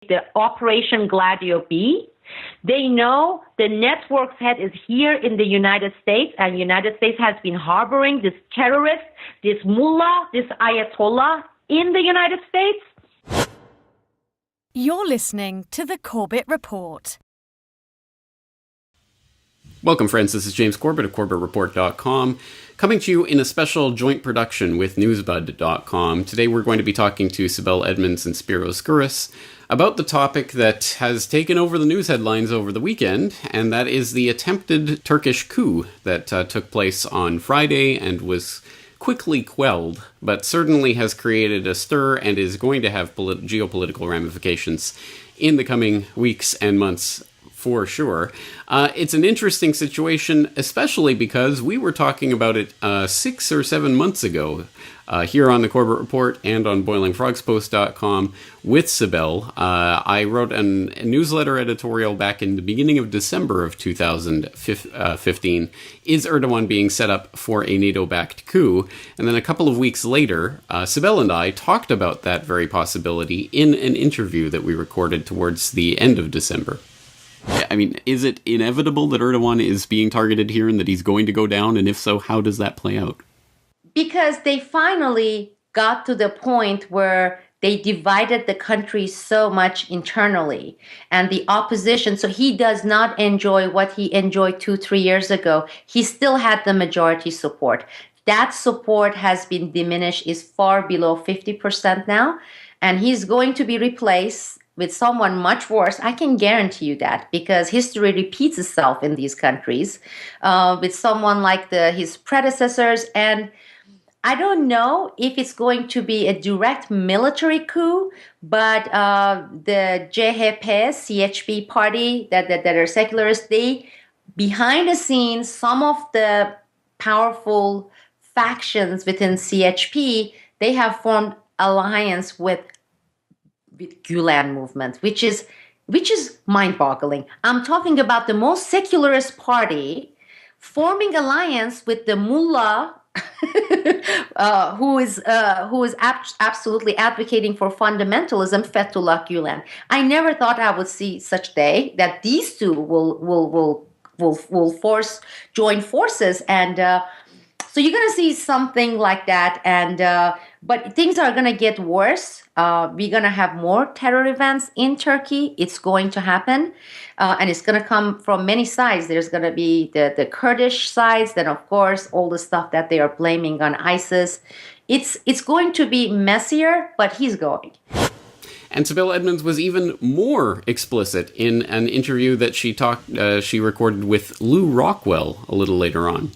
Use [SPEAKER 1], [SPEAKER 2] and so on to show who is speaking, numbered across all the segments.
[SPEAKER 1] the Operation Gladio B. They know the network's head is here in the United States, and the United States has been harboring this terrorist, this mullah, this ayatollah in the United States.
[SPEAKER 2] You're listening to the Corbett Report.
[SPEAKER 3] Welcome, friends. This is James Corbett of CorbettReport.com, coming to you in a special joint production with NewsBud.com. Today we're going to be talking to Sibel Edmonds and Spiros Skouras about the topic that has taken over the news headlines over the weekend, and that is the attempted Turkish coup that took place on Friday and was quickly quelled, but certainly has created a stir and is going to have geopolitical ramifications in the coming weeks and months for sure. It's an interesting situation, especially because we were talking about it 6 or 7 months ago here on the Corbett Report and on BoilingFrogsPost.com with Sibel. I wrote a newsletter editorial back in the beginning of December of 2015. Is Erdogan being set up for a NATO-backed coup? And then a couple of weeks later, Sibel and I talked about that very possibility in an interview that we recorded towards the end of December. I mean, is it inevitable that Erdogan is being targeted here and that he's going to go down? And if so, how does that play out?
[SPEAKER 1] Because they finally got to the point where they divided the country so much internally, and the opposition. So he does not enjoy what he enjoyed 2-3 years ago. He still had the majority support. That support has been diminished, is far below 50% now, and he's going to be replaced with someone much worse. I can guarantee you that, because history repeats itself in these countries, with someone like his predecessors. And I don't know if it's going to be a direct military coup, but the CHP, CHP party that are secularists, they, behind the scenes, some of the powerful factions within CHP, they have formed alliance with Gulen movement, which is mind-boggling. I'm talking about the most secularist party forming alliance with the mullah, who is absolutely advocating for fundamentalism, Fethullah Gulen. I never thought I would see such day that these two will join forces, and so you're going to see something like that. And but things are going to get worse. We're going to have more terror events in Turkey. It's going to happen. And it's going to come from many sides. There's going to be the Kurdish sides. Then, of course, all the stuff that they are blaming on ISIS. It's going to be messier, but he's going.
[SPEAKER 3] And Sibel Edmonds was even more explicit in an interview that she recorded with Lou Rockwell a little later on.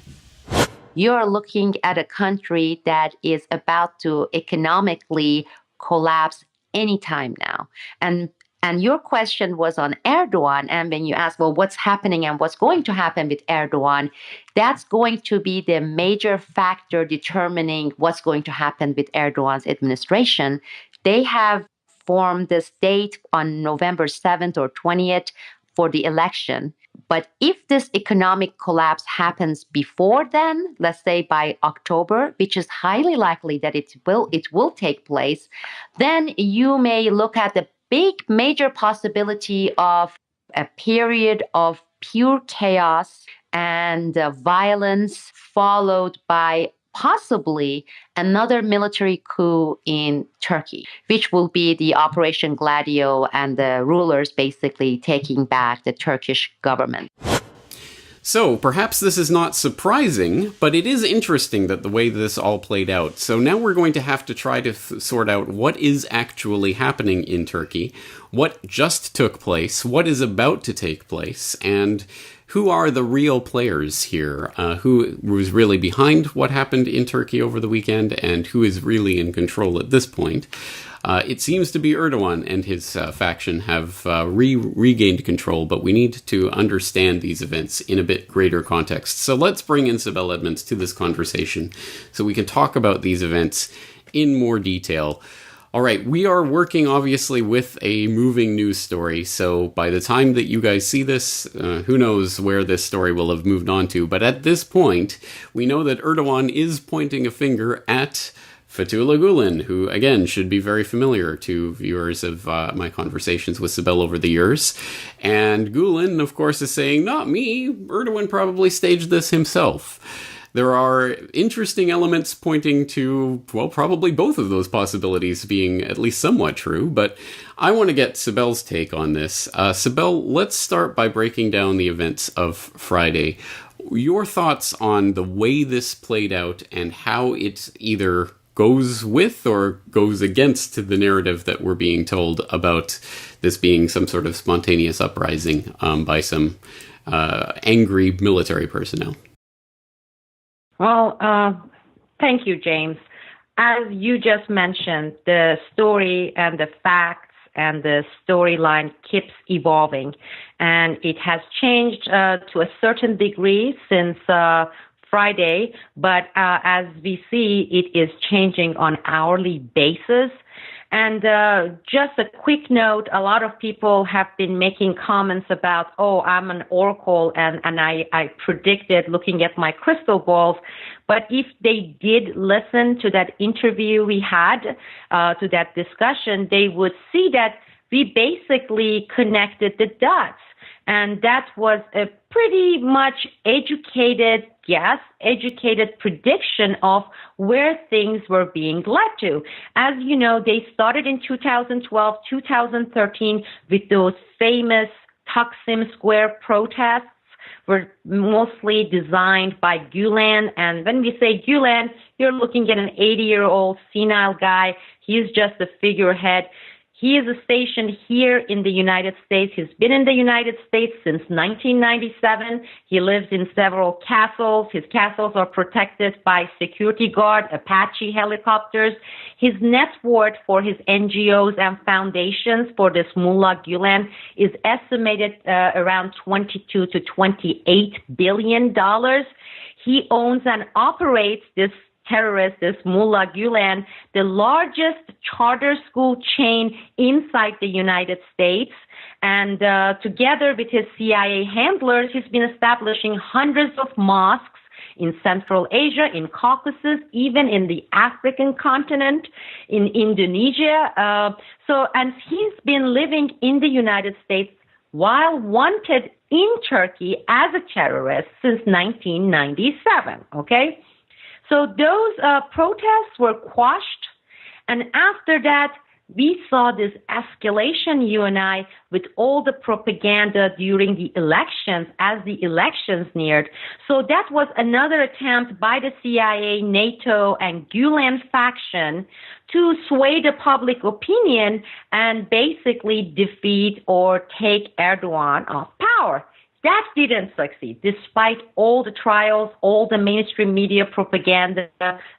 [SPEAKER 1] You're looking at a country that is about to economically collapse anytime now. And your question was on Erdogan. And when you ask, well, what's happening and what's going to happen with Erdogan, that's going to be the major factor determining what's going to happen with Erdogan's administration. They have formed this date on November 7th or 20th for the election. But if this economic collapse happens before then, let's say by October, which is highly likely that it will take place, then you may look at the big major possibility of a period of pure chaos and violence, followed by possibly another military coup in Turkey, which will be the Operation Gladio and the rulers basically taking back the Turkish government.
[SPEAKER 3] So, perhaps this is not surprising, but it is interesting that the way this all played out. So now we're going to have to try to sort out what is actually happening in Turkey, what just took place, what is about to take place, and who are the real players here? Who was really behind what happened in Turkey over the weekend, and who is really in control at this point? It seems to be Erdogan and his faction have regained control, but we need to understand these events in a bit greater context. So let's bring in Sibel Edmonds to this conversation so we can talk about these events in more detail. All right, we are working obviously with a moving news story, so by the time that you guys see this, who knows where this story will have moved on to. But at this point, we know that Erdogan is pointing a finger at Fethullah Gulen, who, again, should be very familiar to viewers of my conversations with Sibel over the years. And Gulen, of course, is saying, not me, Erdogan probably staged this himself. There are interesting elements pointing to, well, probably both of those possibilities being at least somewhat true, but I want to get Sibel's take on this. Sibel, let's start by breaking down the events of Friday. Your thoughts on the way this played out and how it either goes with or goes against the narrative that we're being told about this being some sort of spontaneous uprising by some angry military personnel.
[SPEAKER 1] Well, thank you, James. As you just mentioned, the story and the facts and the storyline keeps evolving, and it has changed to a certain degree since Friday, but as we see, it is changing on hourly basis. And just a quick note, a lot of people have been making comments about, oh, I'm an oracle and I predicted looking at my crystal balls. But if they did listen to that interview we had, to that discussion, they would see that we basically connected the dots. And that was a pretty much educated guess, educated prediction of where things were being led to. As you know, they started in 2012, 2013 with those famous Taksim Square protests, were mostly designed by Gulen. And when we say Gulen, you're looking at an 80-year-old senile guy. He's just a figurehead. He is stationed here in the United States. He's been in the United States since 1997. He lives in several castles. His castles are protected by security guard, Apache helicopters. His net worth for his NGOs and foundations for this Mullah Gulen is estimated around $22 to $28 billion. He owns and operates this terrorist, this Mullah Gulen, the largest charter school chain inside the United States. And together with his CIA handlers, he's been establishing hundreds of mosques in Central Asia, in Caucasus, even in the African continent, in Indonesia. And he's been living in the United States while wanted in Turkey as a terrorist since 1997, okay? So those protests were quashed, and after that, we saw this escalation, you and I, with all the propaganda during the elections, as the elections neared. So that was another attempt by the CIA, NATO, and Gulen faction to sway the public opinion and basically defeat or take Erdogan off power. That didn't succeed, despite all the trials, all the mainstream media propaganda,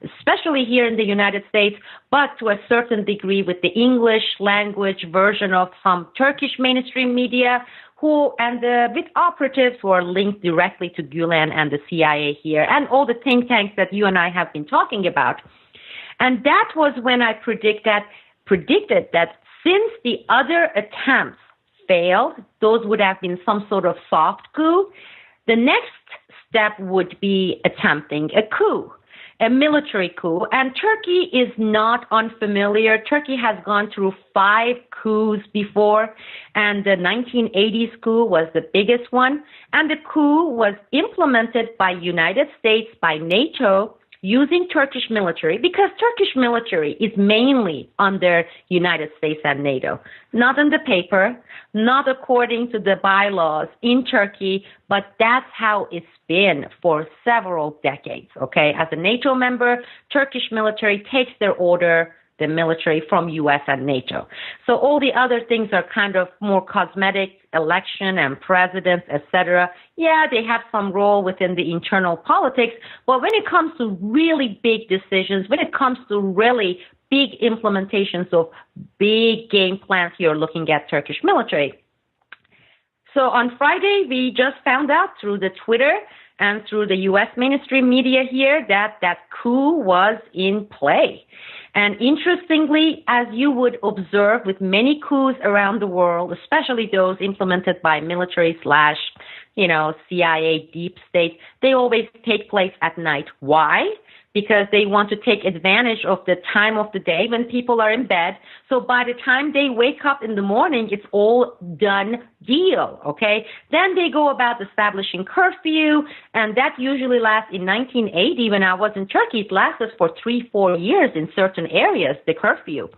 [SPEAKER 1] especially here in the United States, but to a certain degree with the English language version of some Turkish mainstream media, with operatives who are linked directly to Gulen and the CIA here, and all the think tanks that you and I have been talking about. And that was when I predicted that since the other attempts failed, those would have been some sort of soft coup. The next step would be attempting a coup, a military coup. And Turkey is not unfamiliar. Turkey has gone through 5 coups before, and the 1980s coup was the biggest one. And the coup was implemented by United States, by NATO, using Turkish military, because Turkish military is mainly under United States and NATO, not on the paper, not according to the bylaws in Turkey, but that's how it's been for several decades, okay? As a NATO member, Turkish military takes their order, the military, from U.S. and NATO. So all the other things are kind of more cosmetic, election and presidents, etc. Yeah, they have some role within the internal politics, but when it comes to really big decisions, when it comes to really big implementations of big game plans, you're looking at Turkish military. So on Friday, we just found out through the Twitter and through the U.S. mainstream media here that coup was in play. And interestingly, as you would observe with many coups around the world, especially those implemented by military / CIA deep state, they always take place at night. Why? because they want to take advantage of the time of the day when people are in bed. So by the time they wake up in the morning, it's all done deal, okay? Then they go about establishing curfew, and that usually lasts in 1980. When I was in Turkey, it lasted for 3-4 years in certain areas, the curfew,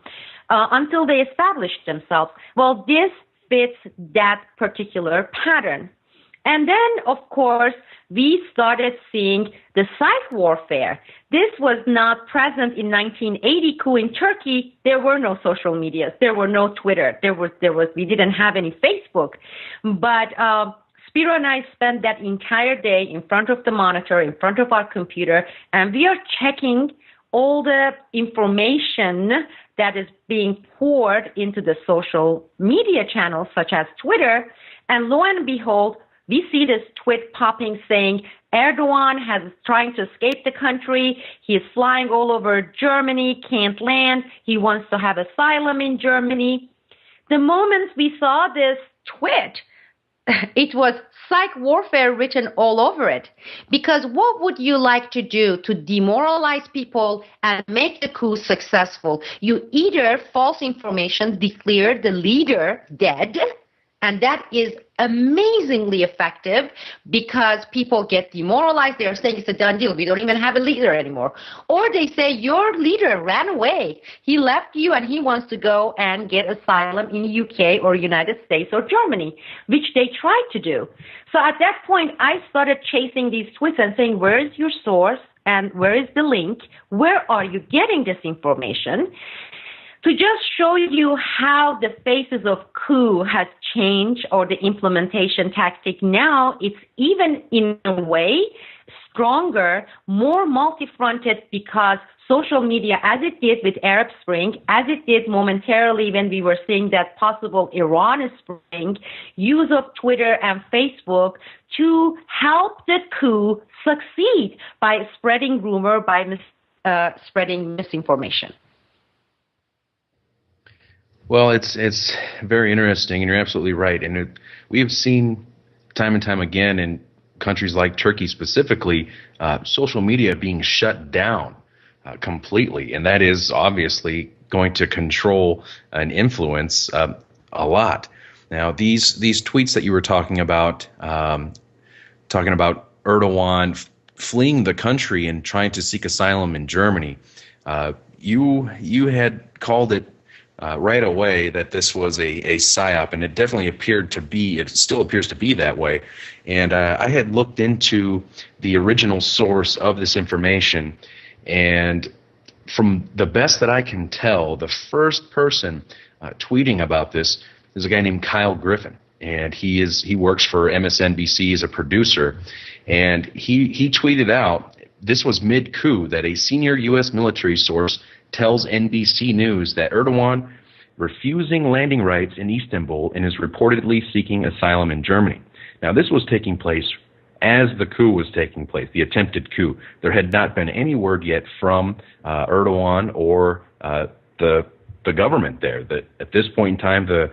[SPEAKER 1] until they established themselves. Well, this fits that particular pattern. And then, of course, we started seeing the psych warfare. This was not present in 1980 coup in Turkey. There were no social medias. There were no Twitter. We didn't have any Facebook. But Spiro and I spent that entire day in front of the monitor, in front of our computer, and we are checking all the information that is being poured into the social media channels, such as Twitter. And lo and behold, we see this tweet popping saying Erdogan is trying to escape the country. He is flying all over Germany, can't land. He wants to have asylum in Germany. The moment we saw this tweet, it was psych warfare written all over it. Because what would you like to do to demoralize people and make the coup successful? You either false information, declare the leader dead, and that is amazingly effective because people get demoralized. They're saying it's a done deal. We don't even have a leader anymore. Or they say your leader ran away. He left you and he wants to go and get asylum in the UK or United States or Germany, which they tried to do. So at that point, I started chasing these tweets and saying, where is your source and where is the link? Where are you getting this information? To just show you how the faces of coup has changed, or the implementation tactic now, it's even in a way stronger, more multi-fronted, because social media, as it did with Arab Spring, as it did momentarily when we were seeing that possible Iran Spring, use of Twitter and Facebook to help the coup succeed by spreading rumor, by spreading misinformation.
[SPEAKER 4] Well, it's very interesting, and you're absolutely right. And we have seen time and time again in countries like Turkey specifically, social media being shut down completely, and that is obviously going to control and influence a lot. Now, these tweets that you were talking about Erdogan fleeing the country and trying to seek asylum in Germany, you had called it right away that this was a psyop, and it definitely it still appears to be that way. And I had looked into the original source of this information, and from the best that I can tell, the first person tweeting about this is a guy named Kyle Griffin, and he works for MSNBC as a producer, and he tweeted out, this was mid-coup, that a senior U.S. military source tells NBC News that Erdogan refusing landing rights in Istanbul and is reportedly seeking asylum in Germany. Now, this was taking place as the coup was taking place, the attempted coup. There had not been any word yet from Erdogan or the government there. That at this point in time, the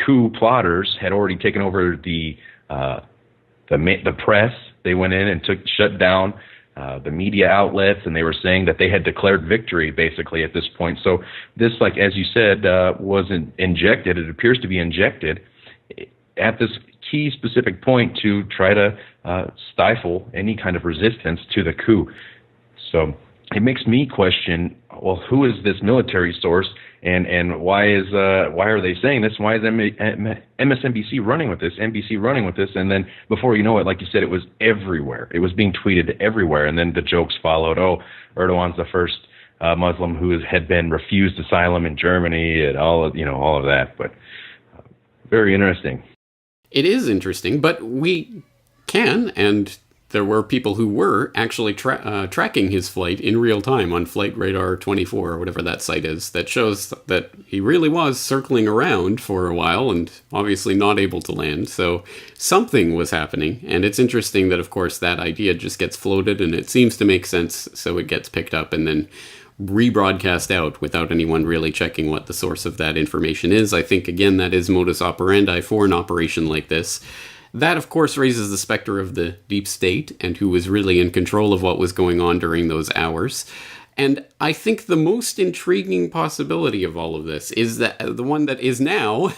[SPEAKER 4] coup plotters had already taken over the press. They went in and shut down the media outlets, and they were saying that they had declared victory basically at this point. So this, like as you said, wasn't injected. It appears to be injected at this key specific point to try to stifle any kind of resistance to the coup. So it makes me question, well, who is this military source, and why are they saying this? Why is MSNBC running with this, NBC running with this? And then before you know it, like you said, it was everywhere. It was being tweeted everywhere, and then the jokes followed. Oh, Erdogan's the first Muslim who had been refused asylum in Germany, and all of that. But very interesting.
[SPEAKER 3] It is interesting, but we can, and there were people who were actually tracking his flight in real time on Flight Radar 24 or whatever that site is, that shows that he really was circling around for a while and obviously not able to land. So something was happening. And it's interesting that, of course, that idea just gets floated and it seems to make sense. So it gets picked up and then rebroadcast out without anyone really checking what the source of that information is. I think, again, that is modus operandi for an operation like this. That, of course, raises the specter of the deep state and who was really in control of what was going on during those hours. And I think the most intriguing possibility of all of this is that the one that is now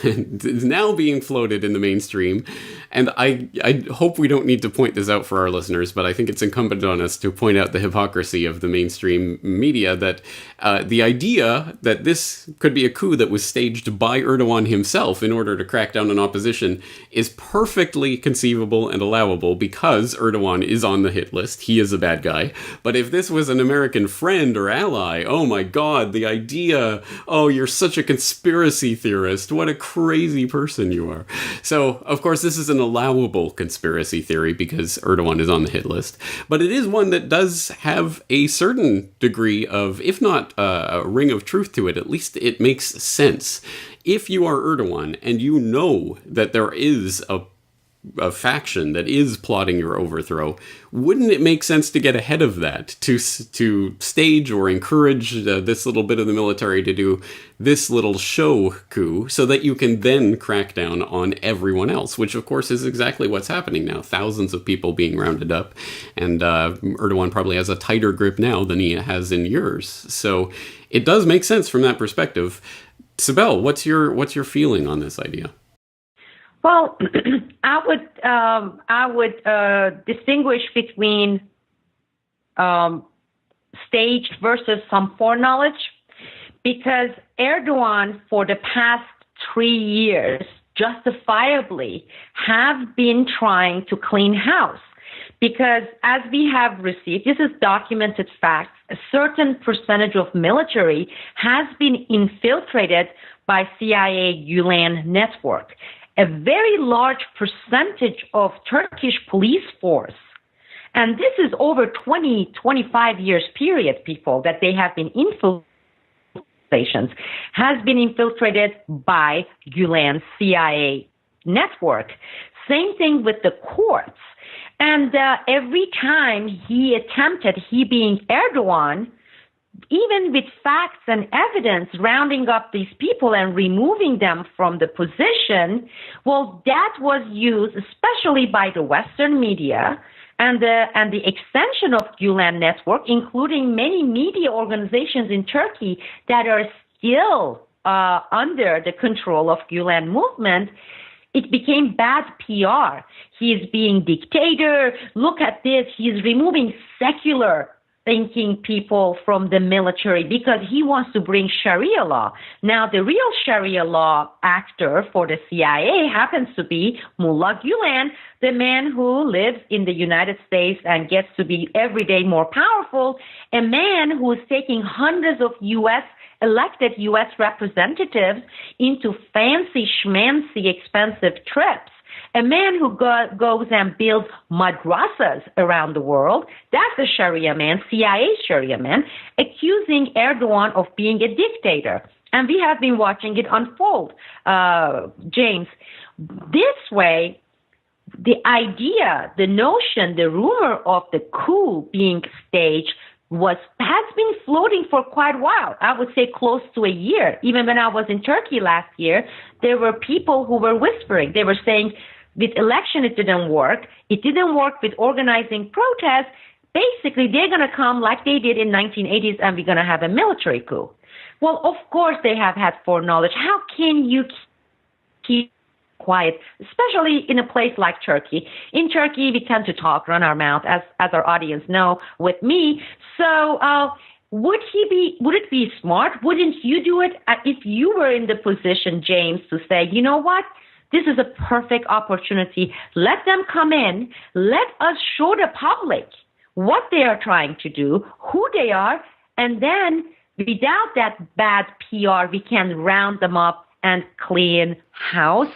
[SPEAKER 3] is now being floated in the mainstream. And I hope we don't need to point this out for our listeners, but I think it's incumbent on us to point out the hypocrisy of the mainstream media, that the idea that this could be a coup that was staged by Erdogan himself in order to crack down on opposition is perfectly conceivable and allowable because Erdogan is on the hit list. He is a bad guy. But if this was an American friend or ally, oh my God, the idea, oh, you're such a conspiracy theorist. What a crazy person you are. So, of course, this is an allowable conspiracy theory because Erdogan is on the hit list. But it is one that does have a certain degree of, if not a ring of truth to it, at least it makes sense. If you are Erdogan and you know that there is a faction that is plotting your overthrow, wouldn't it make sense to get ahead of that, to stage or encourage this little bit of the military to do this little show coup so that you can then crack down on everyone else, which of course is exactly what's happening now. Thousands of people being rounded up, and Erdogan probably has a tighter grip now than he has in years. So it does make sense from that perspective. Sibel, what's your feeling on this idea?
[SPEAKER 1] Well, I would distinguish between staged versus some foreknowledge, because Erdogan, for the past 3 years, justifiably have been trying to clean house. Because as we have received, this is documented facts, a certain percentage of military has been infiltrated by CIA Gulen network. A very large percentage of Turkish police force, and this is over 25 years period, people, that they have been infiltrations, has been infiltrated by Gulen CIA network. Same thing with the courts. And every time he being Erdogan, even with facts and evidence, rounding up these people and removing them from the position, well, that was used especially by the Western media and the extension of Gulen network, including many media organizations in Turkey that are still under the control of Gulen movement. It became bad PR. He is being dictator. Look at this. He's removing secular thinking people from the military because he wants to bring Sharia law. Now, the real Sharia law actor for the CIA happens to be Mullah Gulen, the man who lives in the United States and gets to be every day more powerful, a man who is taking hundreds of elected U.S. representatives into fancy schmancy expensive trips. A man who goes and builds madrasas around the world, that's a Sharia man, CIA Sharia man, accusing Erdogan of being a dictator. And we have been watching it unfold, James. This way, the idea, the notion, the rumor of the coup being staged has been floating for quite a while. I would say close to a year. Even when I was in Turkey last year, there were people who were whispering. They were saying, with election, it didn't work. It didn't work with organizing protests. Basically, they're going to come like they did in 1980s, and we're going to have a military coup. Well, of course, they have had foreknowledge. How can you keep quiet, especially in a place like Turkey? In Turkey, we tend to talk, run our mouth, as our audience know with me. So would it be smart? Wouldn't you do it if you were in the position, James, to say, you know what? This is a perfect opportunity. Let them come in. Let us show the public what they are trying to do, who they are, and then without that bad PR, we can round them up and clean house.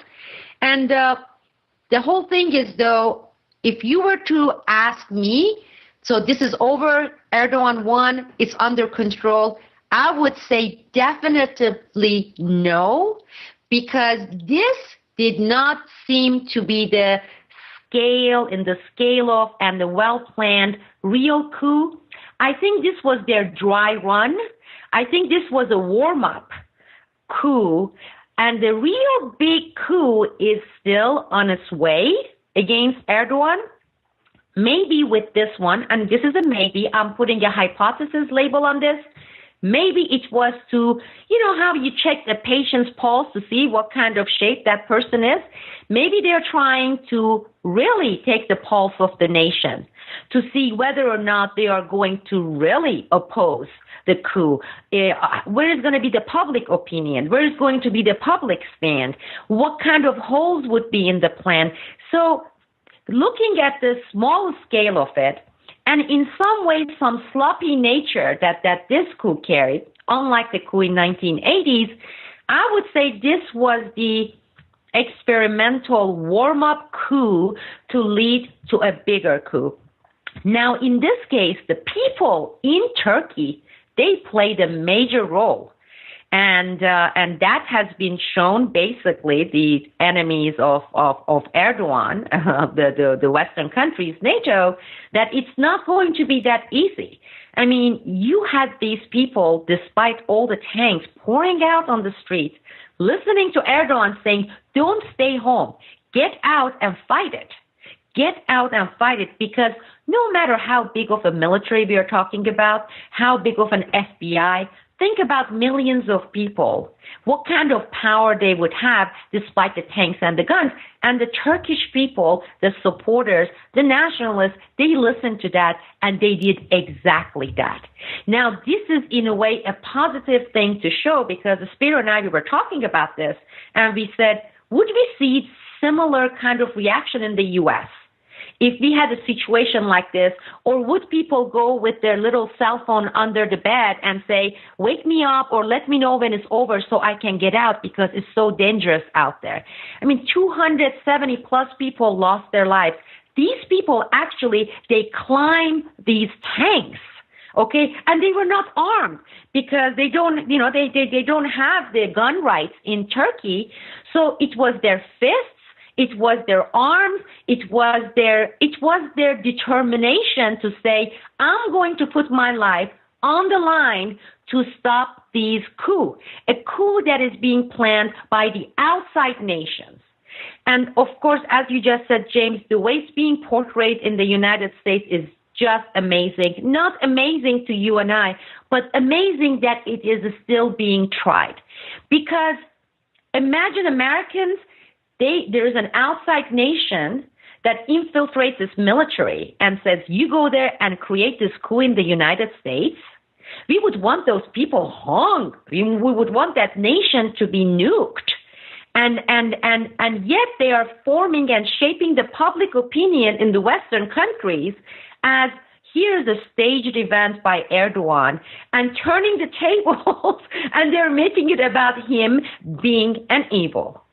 [SPEAKER 1] And the whole thing is, though, if you were to ask me, so this is over, Erdogan won, it's under control, I would say definitively no, because this did not seem to be the scale of and the well-planned real coup. I think this was their dry run. I think this was a warm-up coup. And the real big coup is still on its way against Erdogan. Maybe with this one, and this is a maybe, I'm putting a hypothesis label on this. Maybe it was to, how you check the patient's pulse to see what kind of shape that person is. Maybe they're trying to really take the pulse of the nation to see whether or not they are going to really oppose the coup. Where is going to be the public opinion? Where is going to be the public stand? What kind of holes would be in the plan? So looking at the small scale of it, and in some ways some sloppy nature that this coup carried, unlike the coup in 1980s, I would say this was the experimental warm-up coup to lead to a bigger coup. Now, in this case, the people in Turkey, they played a major role. And that has been shown, basically, the enemies of Erdogan, the Western countries, NATO, that it's not going to be that easy. I mean, you had these people, despite all the tanks pouring out on the streets, listening to Erdogan saying, don't stay home, get out and fight it. Get out and fight it, because no matter how big of a military we are talking about, how big of an FBI, think about millions of people, what kind of power they would have despite the tanks and the guns. And the Turkish people, the supporters, the nationalists, they listened to that and they did exactly that. Now, this is in a way a positive thing to show, because Spiro and I, we were talking about this and we said, would we see similar kind of reaction in the U.S.? If we had a situation like this, or would people go with their little cell phone under the bed and say, wake me up or let me know when it's over so I can get out because it's so dangerous out there? I mean, 270 plus people lost their lives. These people actually, they climb these tanks. Okay, and they were not armed because they don't, they don't have the gun rights in Turkey. So it was their fists. It was their arms. It was their determination to say, I'm going to put my life on the line to stop these coups, a coup that is being planned by the outside nations. And of course, as you just said, James, the way it's being portrayed in the United States is just amazing. Not amazing to you and I, but amazing that it is still being tried. Because imagine Americans, there is an outside nation that infiltrates this military and says, you go there and create this coup in the United States. We would want those people hung. We would want that nation to be nuked. And yet they are forming and shaping the public opinion in the Western countries as here's a staged event by Erdogan, and turning the tables, and they're making it about him being an evil.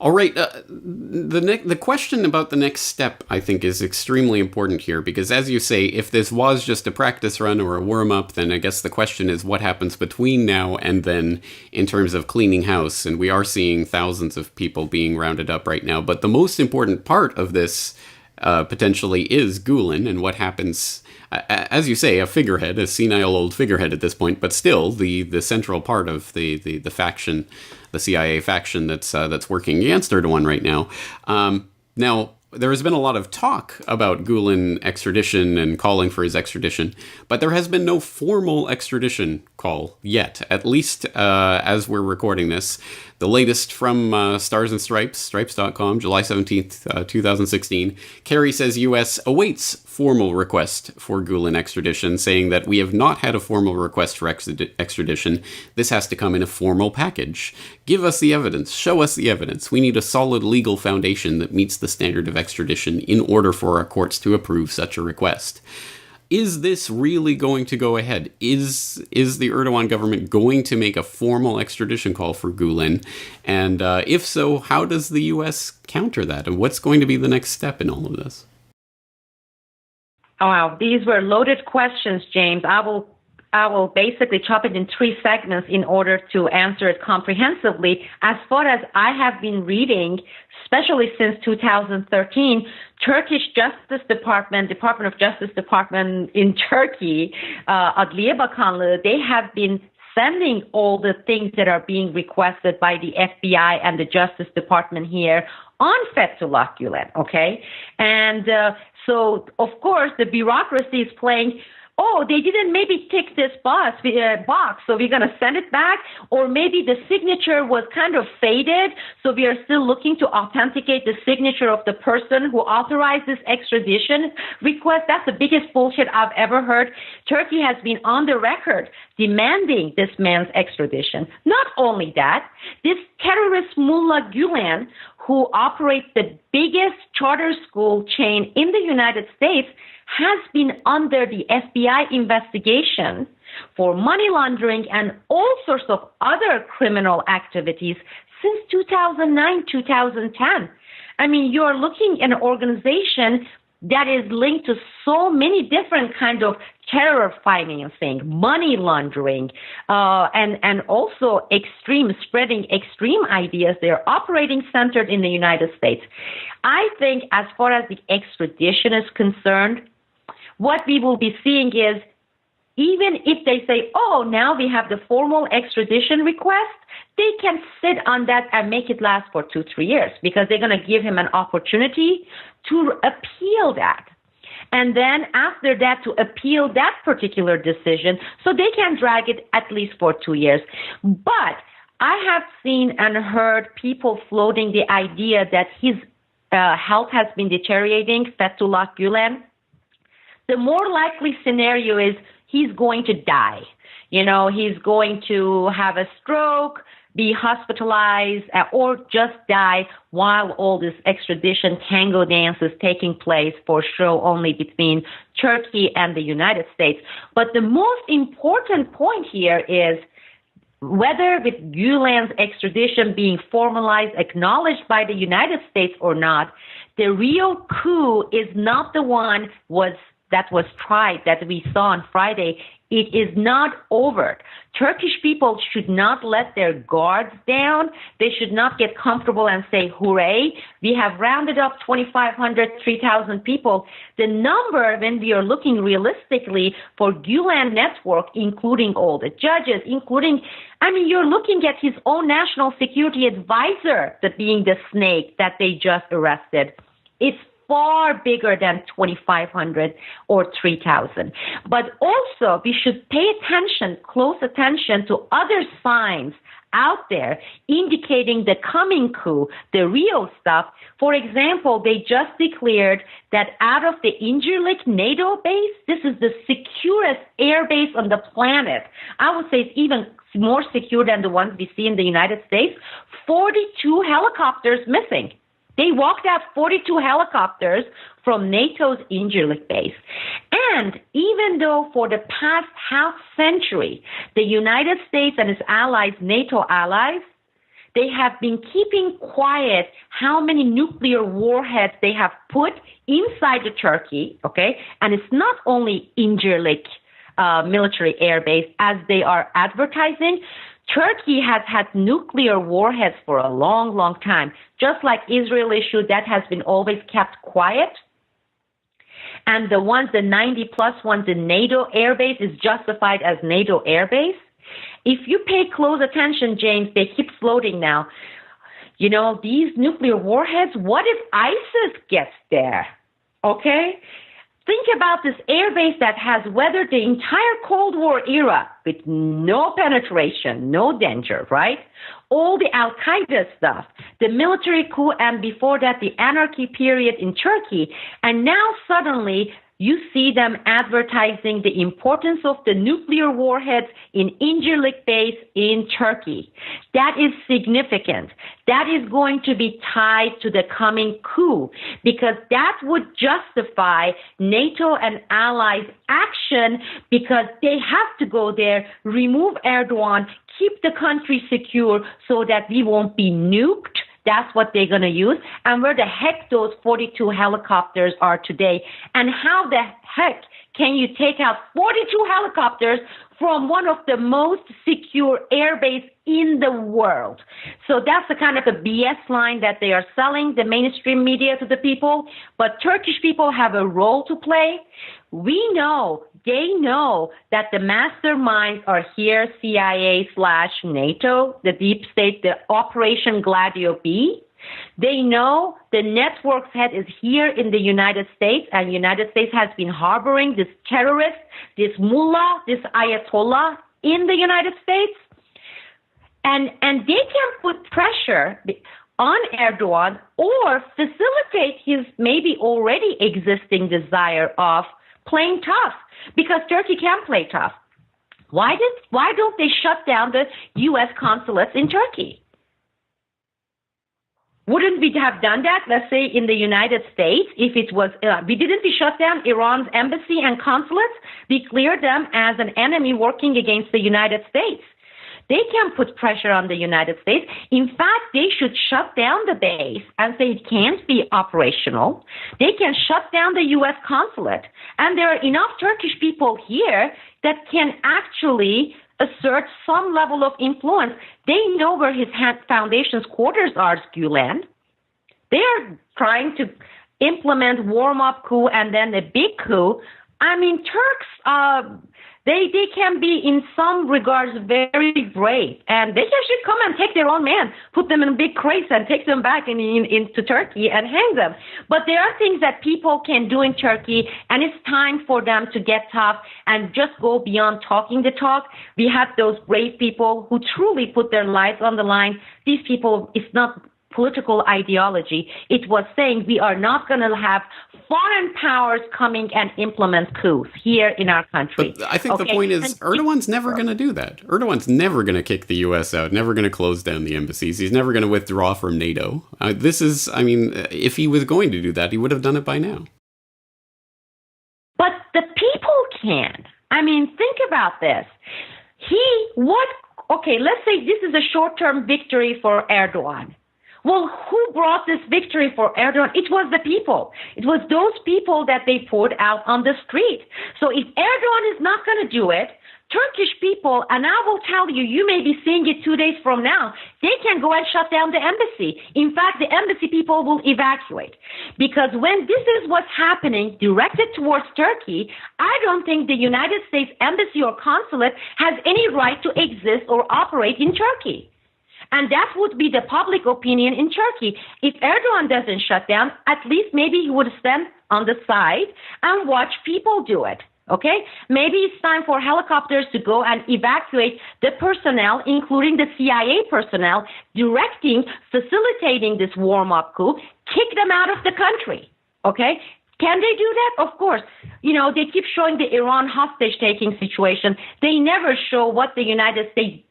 [SPEAKER 3] All right. The question about the next step, I think, is extremely important here, because as you say, if this was just a practice run or a warm-up, then I guess the question is what happens between now and then in terms of cleaning house. And we are seeing thousands of people being rounded up right now. But the most important part of this potentially is Gulen and what happens, as you say, a figurehead, a senile old figurehead at this point, but still the central part of the faction, the CIA faction that's working against Erdogan right now. Now, there has been a lot of talk about Gulen extradition and calling for his extradition, but there has been no formal extradition call yet, at least as we're recording this. The latest from Stars and Stripes, stripes.com, July 17th, 2016. Kerry says U.S. awaits formal request for Gulen extradition, saying that we have not had a formal request for extradition. This has to come in a formal package. Give us the evidence. Show us the evidence. We need a solid legal foundation that meets the standard of extradition in order for our courts to approve such a request. Is this really going to go ahead? Is the Erdogan government going to make a formal extradition call for Gulen? And if so, how does the U.S. counter that? And what's going to be the next step in all of this?
[SPEAKER 1] Oh, wow, these were loaded questions, James. I will basically chop it in 3 segments in order to answer it comprehensively. As far as I have been reading, especially since 2013, Turkish Justice Department of Justice Department in Turkey, Adliye Bakanlığı, they have been sending all the things that are being requested by the FBI and the Justice Department here on Fethullah Gulen, okay? And so, of course, the bureaucracy is playing, oh, they didn't maybe tick this box, so we're going to send it back. Or maybe the signature was kind of faded, so we are still looking to authenticate the signature of the person who authorized this extradition request. That's the biggest bullshit I've ever heard. Turkey has been on the record demanding this man's extradition. Not only that, this terrorist Mullah Gulen, who operates the biggest charter school chain in the United States, has been under the FBI investigation for money laundering and all sorts of other criminal activities since 2009, 2010. I mean, you're looking at an organization that is linked to so many different kinds of terror financing, money laundering, and also spreading extreme ideas. They're operating centered in the United States. I think as far as the extradition is concerned, what we will be seeing is, even if they say, oh, now we have the formal extradition request, they can sit on that and make it last for 2-3 years, because they're going to give him an opportunity to appeal that. And then after that, to appeal that particular decision, so they can drag it at least for 2 years. But I have seen and heard people floating the idea that his health has been deteriorating, Fethullah Gulen. The more likely scenario is he's going to die. You know, he's going to have a stroke, be hospitalized, or just die while all this extradition tango dance is taking place, for show only between Turkey and the United States. But the most important point here is whether with Gulen's extradition being formalized, acknowledged by the United States or not, the real coup is not the one that was tried, that we saw on Friday. It is not over. Turkish people should not let their guards down. They should not get comfortable and say, hooray, we have rounded up 2,500, 3,000 people. The number, when we are looking realistically for Gulen network, including all the judges, you're looking at his own national security advisor, that being the snake that they just arrested. It's far bigger than 2,500 or 3,000. But also, we should pay close attention to other signs out there indicating the coming coup, the real stuff. For example, they just declared that out of the Incirlik NATO base, this is the securest air base on the planet. I would say it's even more secure than the ones we see in the United States. 42 helicopters missing. They walked out 42 helicopters from NATO's Incirlik base. And even though for the past half century, the United States and its allies, NATO allies, they have been keeping quiet how many nuclear warheads they have put inside the Turkey, okay? And it's not only Incirlik military air base as they are advertising. Turkey has had nuclear warheads for a long, long time, just like Israel issue that has been always kept quiet. And the 90+ ones in NATO airbase is justified as NATO airbase. If you pay close attention, James, they keep floating now. You know, these nuclear warheads, what if ISIS gets there? Okay? Think about this airbase that has weathered the entire Cold War era with no penetration, no danger, right? All the Al-Qaeda stuff, the military coup, and before that, the anarchy period in Turkey. And now suddenly you see them advertising the importance of the nuclear warheads in Incirlik base in Turkey. That is significant. That is going to be tied to the coming coup, because that would justify NATO and allies' action, because they have to go there, remove Erdogan, keep the country secure so that we won't be nuked. That's what they're going to use. And where the heck those 42 helicopters are today, and how the heck can you take out 42 helicopters from one of the most secure air bases in the world? So that's the kind of a BS line that they are selling, the mainstream media, to the people. But Turkish people have a role to play. We know, they know that the masterminds are here, CIA/NATO, the deep state, the Operation Gladio B. They know the network's head is here in the United States, and the United States has been harboring this terrorist, this mullah, this ayatollah in the United States. And they can put pressure on Erdogan or facilitate his maybe already existing desire of playing tough, because Turkey can play tough. Why don't they shut down the U.S. consulates in Turkey? Wouldn't we have done that, let's say, in the United States, if it was, we didn't shut down Iran's embassy and consulates? We cleared them as an enemy working against the United States. They can put pressure on the United States. In fact, they should shut down the base and say it can't be operational. They can shut down the U.S. consulate. And there are enough Turkish people here that can actually assert some level of influence. They know where his foundation's quarters are, Gulen. They are trying to implement warm-up coup and then a big coup. I mean, Turks, they can be in some regards very brave, and they should come and take their own man, put them in big crates and take them back into Turkey and hang them. But there are things that people can do in Turkey, and it's time for them to get tough and just go beyond talking the talk. We have those brave people who truly put their lives on the line. These people, it's not political ideology. It was saying we are not going to have foreign powers coming and implement coups here in our country.
[SPEAKER 3] But I think the point is Erdogan's never going to do that. Erdogan's never going to kick the U.S. out, never going to close down the embassies. He's never going to withdraw from NATO. If he was going to do that, he would have done it by now.
[SPEAKER 1] But the people can. I mean, think about this. Let's say this is a short-term victory for Erdogan. Well, who brought this victory for Erdogan? It was the people. It was those people that they poured out on the street. So if Erdogan is not going to do it, Turkish people, and I will tell you, you may be seeing it 2 days from now, they can go and shut down the embassy. In fact, the embassy people will evacuate. Because when this is what's happening directed towards Turkey, I don't think the United States embassy or consulate has any right to exist or operate in Turkey. And that would be the public opinion in Turkey. If Erdogan doesn't shut down, at least maybe he would stand on the side and watch people do it. Okay? Maybe it's time for helicopters to go and evacuate the personnel, including the CIA personnel, facilitating this warm-up coup, kick them out of the country. Okay? Can they do that? Of course. They keep showing the Iran hostage-taking situation. They never show what the United States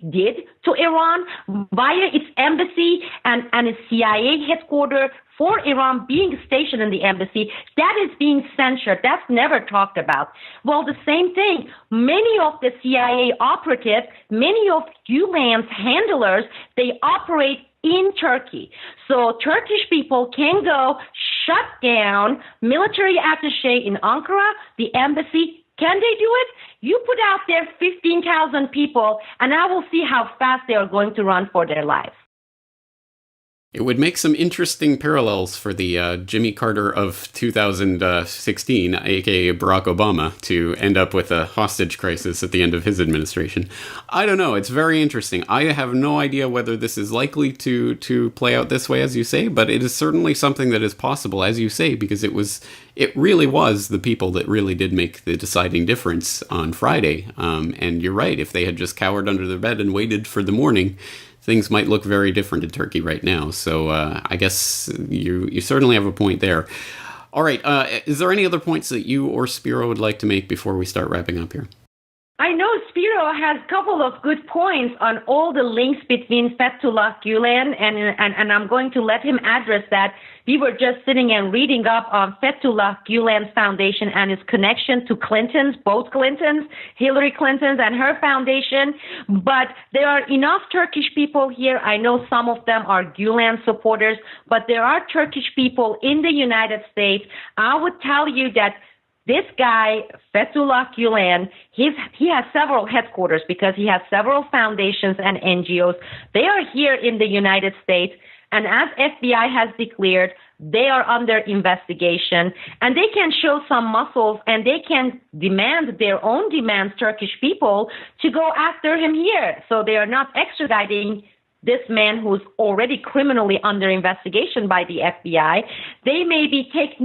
[SPEAKER 1] did to Iran via its embassy and its CIA headquarters for Iran being stationed in the embassy. That is being censored. That's never talked about. Well, the same thing. Many of the CIA operatives, many of Gulen's handlers, they operate in Turkey. So Turkish people can go shut down military attaché in Ankara, the embassy. Can they do it? You put out there 15,000 people, and I will see how fast they are going to run for their lives.
[SPEAKER 3] It would make some interesting parallels for the Jimmy Carter of 2016, aka Barack Obama, to end up with a hostage crisis at the end of his administration. I don't know. It's very interesting. I have no idea whether this is likely to play out this way, as you say, but it is certainly something that is possible, as you say, because it really was the people that really did make the deciding difference on Friday. And you're right. If they had just cowered under their bed and waited for the morning, things might look very different in Turkey right now. So I guess you certainly have a point there. All right. Is there any other points that you or Spiro would like to make before we start wrapping up here?
[SPEAKER 1] I know Spiro has a couple of good points on all the links between Fethullah Gulen, and I'm going to let him address that. We were just sitting and reading up on Fethullah Gulen's foundation and its connection to Clinton's, both Clintons, Hillary Clinton's and her foundation. But there are enough Turkish people here. I know some of them are Gulen supporters, but there are Turkish people in the United States. I would tell you that
[SPEAKER 5] This guy, Fethullah Gulen, he has several headquarters because he has several foundations and NGOs. They are here in the United States, and as FBI has declared, they are under investigation, and they can show some muscles, and they can demand their own demands, Turkish people, to go after him here. So they are not extraditing this man who's already criminally under investigation by the FBI. They may be taking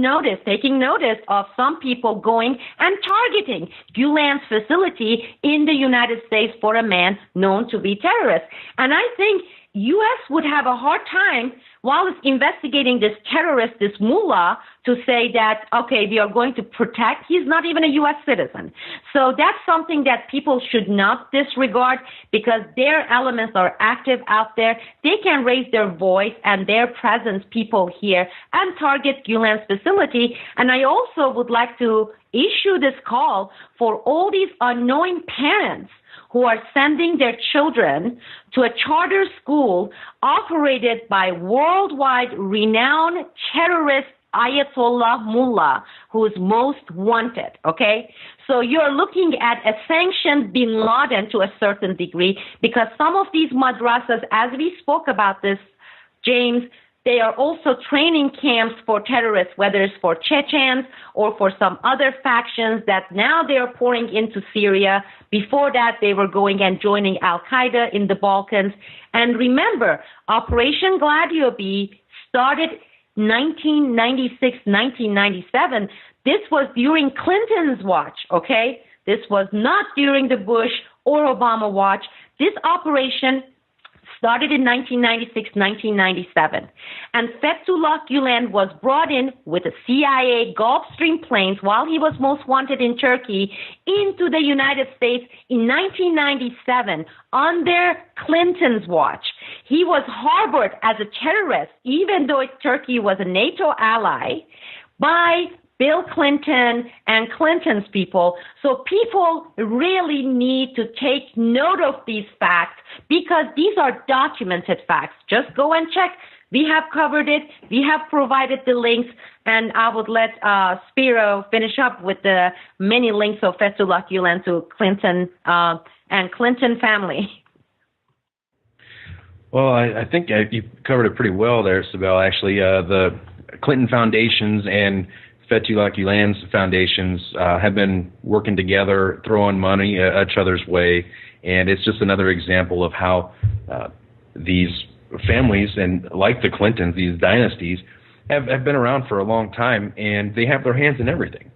[SPEAKER 5] notice of some people going and targeting Gulen's facility in the United States for a man known to be terrorist. And I think U.S. would have a hard time while it's investigating this terrorist, this mullah, to say that, okay, we are going to protect. He's not even a U.S. citizen. So that's something that people should not disregard because their elements are active out there. They can raise their voice and their presence, people here, and target Gulen's facility. And I also would like to issue this call for all these unknowing parents who are sending their children to a charter school operated by worldwide renowned terrorist Ayatollah Mullah, who is most wanted, okay? So you're looking at a sanctioned bin Laden to a certain degree because some of these madrasas, as we spoke about this, James, they are also training camps for terrorists, whether it's for Chechens or for some other factions that now they are pouring into Syria. Before that, they were going and joining Al-Qaeda in the Balkans. And remember, Operation Gladio B started 1996, 1997. This was during Clinton's watch, okay? This was not during the Bush or Obama watch. This operation started in 1996, 1997. And Fethullah Gulen was brought in with a CIA Gulfstream planes while he was most wanted in Turkey into the United States in 1997 under Clinton's watch. He was harbored as a terrorist, even though Turkey was a NATO ally, by Bill Clinton and Clinton's people. So people really need to take note of these facts because these are documented facts. Just go and check. We have covered it. We have provided the links. And I would let Spiro finish up with the many links of Fethullah Gulen to Clinton and Clinton family.
[SPEAKER 4] Well, I think you covered it pretty well there, Sibel. Actually, the Clinton foundations and Fethullah Gulen's foundations have been working together, throwing money each other's way, and it's just another example of how these families, and like the Clintons, these dynasties, have been around for a long time, and they have their hands in everything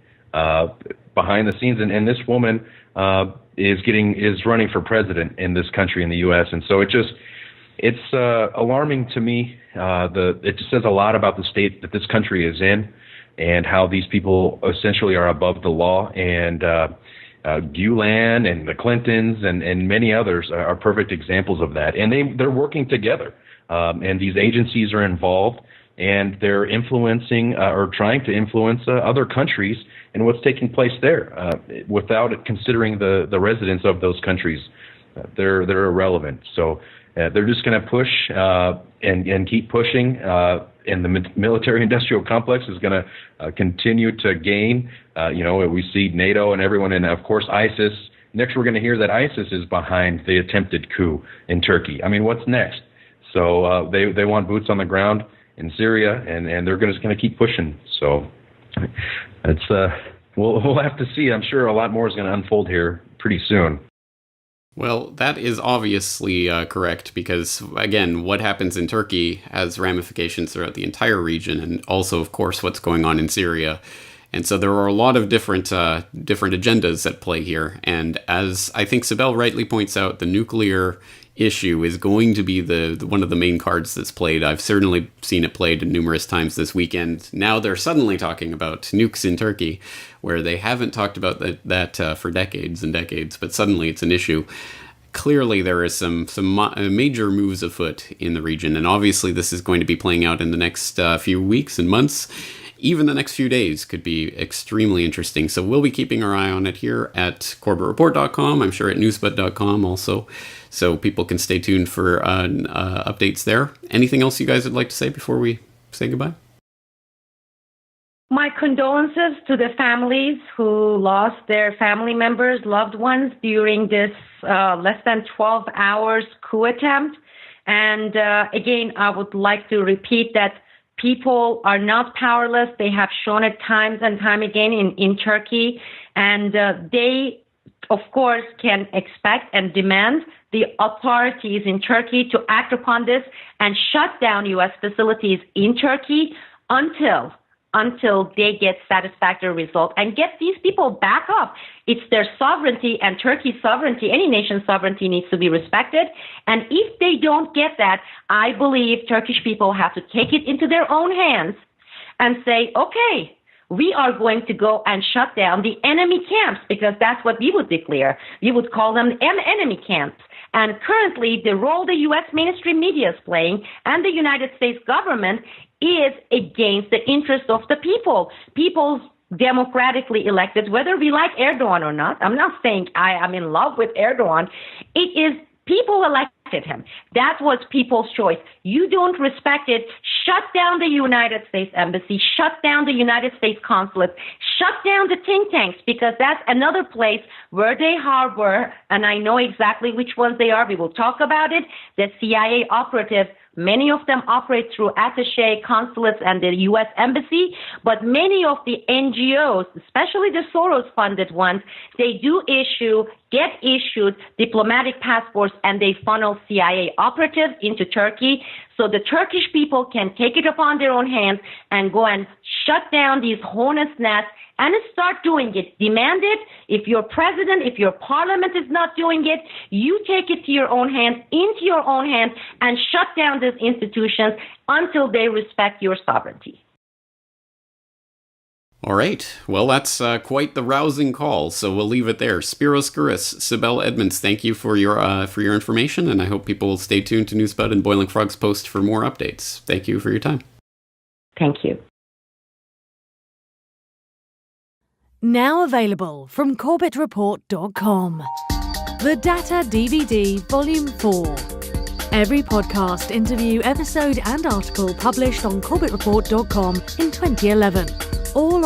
[SPEAKER 4] behind the scenes. And this woman is running for president in this country, in the U.S., and so it's alarming to me. It just says a lot about the state that this country is in, and how these people essentially are above the law. And Gulen and the Clintons and many others are perfect examples of that. And they're working together. And these agencies are involved, and they're influencing or trying to influence other countries and what's taking place there without considering the residents of those countries. They're irrelevant. So they're just going to push and keep pushing. And the military-industrial complex is going to continue to gain. We see NATO and everyone, and of course ISIS. Next, we're going to hear that ISIS is behind the attempted coup in Turkey. I mean, what's next? So they want boots on the ground in Syria, and they're just going to keep pushing. So it's we'll have to see. I'm sure a lot more is going to unfold here pretty soon.
[SPEAKER 3] Well, that is obviously correct because, again, what happens in Turkey has ramifications throughout the entire region, and also, of course, what's going on in Syria. And so there are a lot of different agendas at play here. And as I think Sibel rightly points out, the nuclear issue is going to be the one of the main cards that's played. I've certainly seen it played numerous times this weekend. Now they're suddenly talking about nukes in Turkey, where they haven't talked about that for decades and decades, but suddenly it's an issue. Clearly there is some major moves afoot in the region, and obviously this is going to be playing out in the next few weeks and months. Even the next few days could be extremely interesting. So we'll be keeping our eye on it here at CorbettReport.com. I'm sure at newsbud.com also. So people can stay tuned for updates there. Anything else you guys would like to say before we say goodbye?
[SPEAKER 5] My condolences to the families who lost their family members, loved ones during this less than 12 hours coup attempt. And again, I would like to repeat that people are not powerless. They have shown it times and time again in Turkey. And they, of course, can expect and demand the authorities in Turkey to act upon this and shut down U.S. facilities in Turkey until they get satisfactory result and get these people back up. It's their sovereignty, and Turkey's sovereignty, any nation's sovereignty, needs to be respected. And if they don't get that, I believe Turkish people have to take it into their own hands and say, okay, we are going to go and shut down the enemy camps, because that's what we would declare. We would call them enemy camps. And currently, the role the U.S. mainstream media is playing and the United States government is against the interest of the people. People's democratically elected, whether we like Erdogan or not. I'm not saying I am in love with Erdogan. It is people elected him. That was people's choice. You don't respect it. Shut down the United States Embassy. Shut down the United States Consulate. Shut down the think tanks, because that's another place where they harbor, and I know exactly which ones they are. We will talk about it. The CIA operatives, many of them operate through attaché consulates and the U.S. Embassy, but many of the NGOs, especially the Soros-funded ones, they do get issued diplomatic passports, and they funnel CIA operatives into Turkey. So the Turkish people can take it upon their own hands and go and shut down these hornets' nests and start doing it. Demand it. If your president, if your parliament is not doing it, you take it to your own hands, into your own hands, and shut down these institutions until they respect your sovereignty.
[SPEAKER 3] All right. Well, that's quite the rousing call, so we'll leave it there. Spiros Gouris, Sibel Edmonds, thank you for your information, and I hope people will stay tuned to Newsbud and Boiling Frogs Post for more updates. Thank you for your time.
[SPEAKER 5] Thank you.
[SPEAKER 2] Now available from CorbettReport.com. The Data DVD Volume 4. Every podcast, interview, episode and article published on CorbettReport.com in 2011. All on